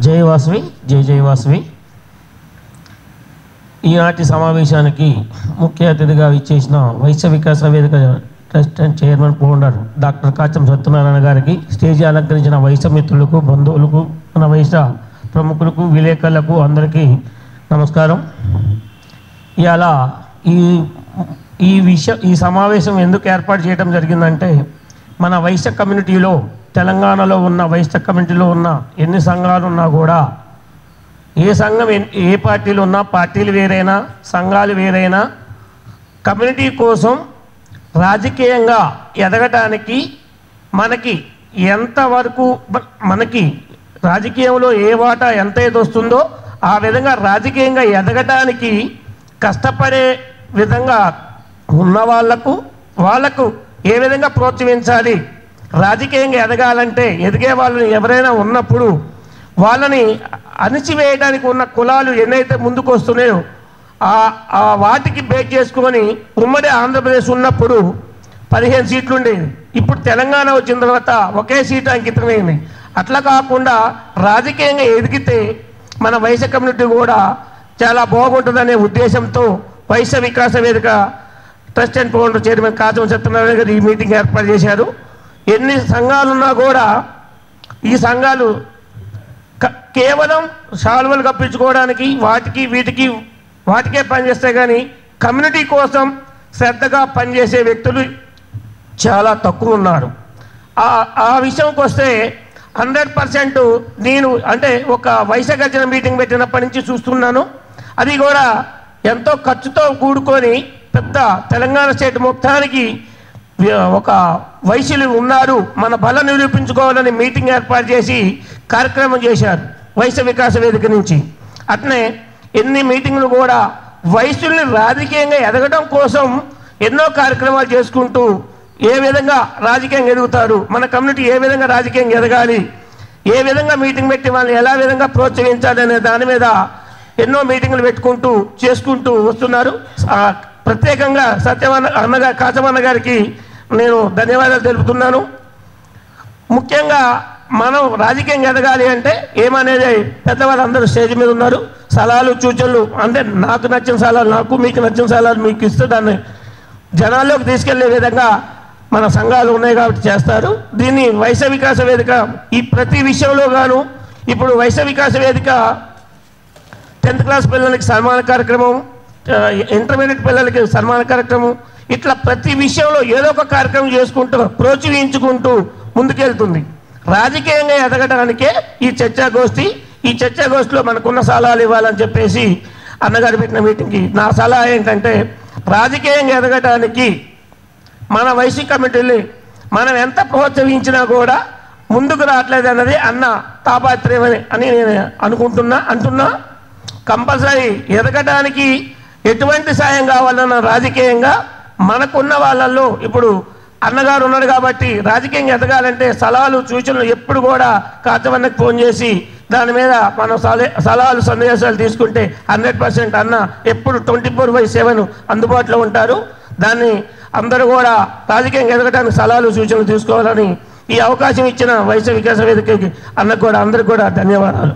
జై వాసవి, జై జై వాసవి. ఈనాటి సమావేశానికి ముఖ్య అతిథిగా ఇచ్చేసిన వైశ్య వికాస వేదిక trust and chairman founder doctor Kacham Satyanarayana గారికి, స్టేజీ అలంకరించిన వైశ్య మిత్రులకు, బంధువులకు, మన వైశ్య ప్రముఖులకు, విలేకరులకు అందరికీ నమస్కారం. ఇవాళ ఈ సమావేశం ఎందుకు ఏర్పాటు చేయడం జరిగిందంటే, మన వైశ్య కమ్యూనిటీలో, తెలంగాణలో ఉన్న వైశ్య కమ్యూనిటీలో ఉన్న ఎన్ని సంఘాలు ఉన్నా కూడా, ఏ సంఘం ఏ పార్టీలు ఉన్నా, పార్టీలు వేరైనా, సంఘాలు వేరైనా, కమ్యూనిటీ కోసం రాజకీయంగా ఎదగటానికి మనకి ఎంతవరకు, మనకి రాజకీయంలో ఏ వాటా ఎంతైతే వస్తుందో ఆ విధంగా రాజకీయంగా ఎదగటానికి కష్టపడే విధంగా ఉన్న వాళ్ళకు ఏ విధంగా ప్రోత్సహించాలి, రాజకీయంగా ఎదగాలంటే ఎదిగే వాళ్ళని ఎవరైనా ఉన్నప్పుడు వాళ్ళని అణిచివేయడానికి ఉన్న కులాలు ఎన్నైతే ముందుకు వస్తున్నాయో ఆ వాటికి బేక్ చేసుకొని ఉమ్మడి ఆంధ్రప్రదేశ్ ఉన్నప్పుడు 15 సీట్లు ఉండేది. ఇప్పుడు తెలంగాణ వచ్చిన తర్వాత ఒకే సీటు అంకితమైంది. అట్లా కాకుండా రాజకీయంగా ఎదిగితే మన వైశ్య కమ్యూనిటీ కూడా చాలా బాగుంటుందనే ఉద్దేశంతో వైశ్య వికాస వేదిక trust and founder chairman Kacham Satyanarayana గారు ఈ మీటింగ్ ఏర్పాటు చేశారు. ఎన్ని సంఘాలున్నా కూడా ఈ సంఘాలు కేవలం శాలువలు కప్పించుకోవడానికి వాటికే పనిచేస్తాయి, కానీ కమ్యూనిటీ కోసం శ్రద్ధగా పనిచేసే వ్యక్తులు చాలా తక్కువ ఉన్నారు. ఆ విషయంకి వస్తే 100% నేను అంటే ఒక వైశ్య గర్జన మీటింగ్ పెట్టినప్పటి నుంచి చూస్తున్నాను. అది కూడా ఎంతో ఖర్చుతో కూడుకొని పెద్ద తెలంగాణ స్టేట్ మొత్తానికి ఒక వైశ్యులు ఉన్నారు, మన బలం నిరూపించుకోవాలని మీటింగ్ ఏర్పాటు చేసి కార్యక్రమం చేశారు వైశ్య వికాస వేదిక నుంచి. అట్నే ఎన్ని మీటింగ్లు కూడా వైశ్యుల్ని రాజకీయంగా ఎదగడం కోసం ఎన్నో కార్యక్రమాలు చేసుకుంటూ ఏ విధంగా రాజకీయంగా ఎదుగుతారు, మన కమ్యూనిటీ ఏ విధంగా రాజకీయంగా ఎదగాలి, ఏ విధంగా మీటింగ్ పెట్టి వాళ్ళని ఎలా విధంగా ప్రోత్సహించాలి అనే దాని మీద ఎన్నో మీటింగ్లు చేసుకుంటూ వస్తున్నారు. ప్రత్యేకంగా కాచమన్న గారికి నేను ధన్యవాదాలు తెలుపుతున్నాను. ముఖ్యంగా మనం రాజకీయంగా ఎదగాలి అంటే ఏమనేది పెద్దవాళ్ళందరూ స్టేజ్ మీద ఉన్నారు. సలహాలు సూచనలు అంటే నాకు నచ్చిన సలహాలు నాకు, మీకు నచ్చిన సలహాలు మీకు ఇస్తే దాన్ని జనాల్లోకి తీసుకెళ్లే విధంగా మన సంఘాలు ఉన్నాయి కాబట్టి చేస్తారు. దీన్ని వైశ్య వికాస వేదిక ఈ ప్రతి విషయంలో గాను ఇప్పుడు వైశ్య వికాస వేదిక 10th క్లాస్ పిల్లలకి సన్మాన కార్యక్రమం, ఇంటర్మీడియట్ పిల్లలకి సన్మాన కార్యక్రమం, ఇట్లా ప్రతి విషయంలో ఏదో ఒక కార్యక్రమం చేసుకుంటూ ప్రోత్సహించుకుంటూ ముందుకెళ్తుంది. రాజకీయంగా ఎదగడానికే ఈ చర్చాగోష్ఠిలో మనకున్న సలహాలు ఇవ్వాలని చెప్పేసి అన్నగారు పెట్టిన మీటింగ్కి నా సలహా ఏంటంటే, రాజకీయంగా ఎదగడానికి మన వైశ్య కమిటీని మనం ఎంత ప్రోత్సహించినా కూడా ముందుకు రావట్లేదు అన్నది అన్న తాపత్రయం అని నేను అంటున్నా. కంపల్సరీ ఎదగడానికి ఎటువంటి సాయం కావాలన్న రాజకీయంగా మనకున్న వాళ్ళల్లో ఇప్పుడు అన్నగారు ఉన్నాడు కాబట్టి రాజకీయంగా ఎదగాలంటే సలహాలు సూచనలు ఎప్పుడు కూడా కాచవన్నకు ఫోన్ చేసి దాని మీద మనం సలహాలు సందేశాలు తీసుకుంటే 100% అన్న ఎప్పుడు 24/7 అందుబాటులో ఉంటారు. దాన్ని అందరూ కూడా రాజకీయంగా ఎదగడానికి సలహాలు సూచనలు తీసుకోవాలని ఈ అవకాశం ఇచ్చిన వైశ్య వికాస వేదికకి అన్నకు కూడా అందరికి కూడా ధన్యవాదాలు.